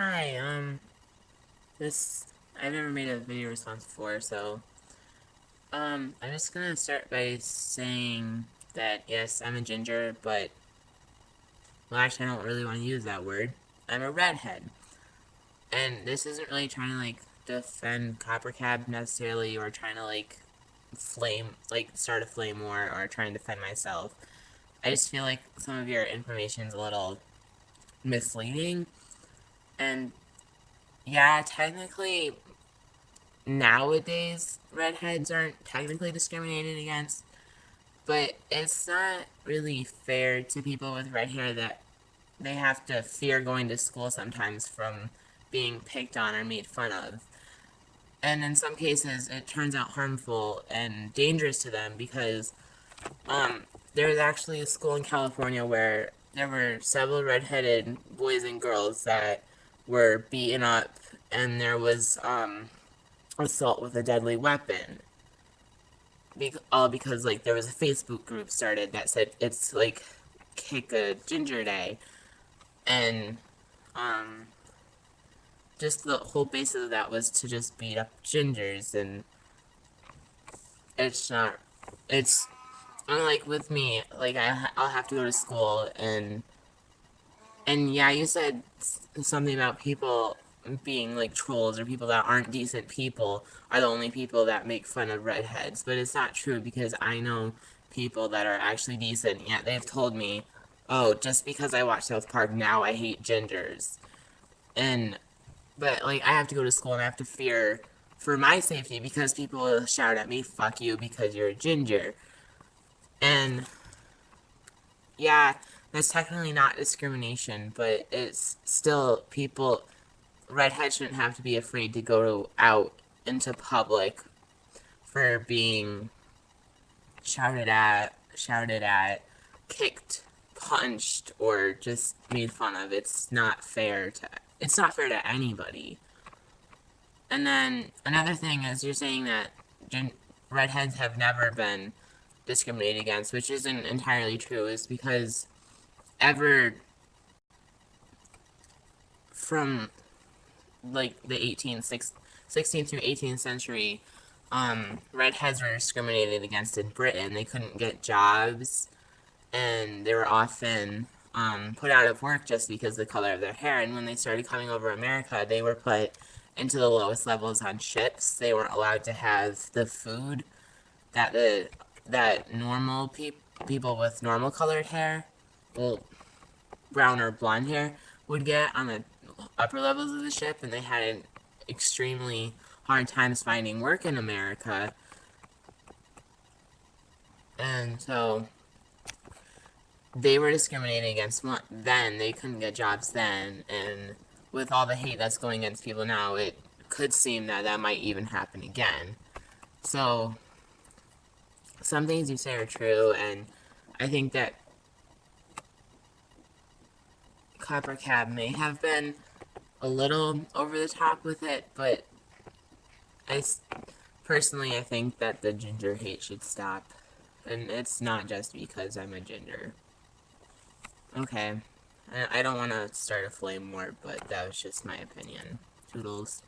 Hi, this, I've never made a video response before, so, I'm just gonna start by saying that, yes, I'm a ginger, but, well, actually, I don't really want to use that word. I'm a redhead. And this isn't really trying to, defend Copper Cab necessarily, or trying to, start a flame war, or trying to defend myself. I just feel like some of your information's a little misleading, and, yeah, technically, nowadays, redheads aren't technically discriminated against, but it's not really fair to people with red hair that they have to fear going to school sometimes from being picked on or made fun of. And in some cases, it turns out harmful and dangerous to them because, there's actually a school in California where there were several redheaded boys and girls that were beaten up, and there was, assault with a deadly weapon. All because, there was a Facebook group started that said it's, Kick a Ginger Day. And, um, just the whole basis of that was to just beat up gingers, and it's not, it's, unlike with me, I'll have to go to school, and yeah, you said something about people being trolls or people that aren't decent people are the only people that make fun of redheads, but it's not true because I know people that are actually decent, yet they've told me, oh, just because I watch South Park, now I hate gingers. And, but, I have to go to school and I have to fear for my safety because people will shout at me, fuck you, because you're a ginger. And, yeah, that's technically not discrimination, but it's still people. Redheads shouldn't have to be afraid to go out into public for being shouted at, kicked, punched, or just made fun of. It's not fair to anybody. And then another thing is you're saying that redheads have never been discriminated against, which isn't entirely true, is because ever from the 16th through 18th century, redheads were discriminated against in Britain. They couldn't get jobs, and they were often put out of work just because of the color of their hair. And when they started coming over America, they were put into the lowest levels on ships. They weren't allowed to have the food that normal people with normal colored hair, well, brown or blonde hair, would get on the upper levels of the ship, and they had an extremely hard times finding work in America. And so they were discriminated against then. They couldn't get jobs then, and with all the hate that's going against people now, it could seem that that might even happen again. So some things you say are true, and I think that Copper Cab may have been a little over the top with it, but I personally, I think that the ginger hate should stop. And it's not just because I'm a ginger. Okay. I don't want to start a flame war, but that was just my opinion. Toodles.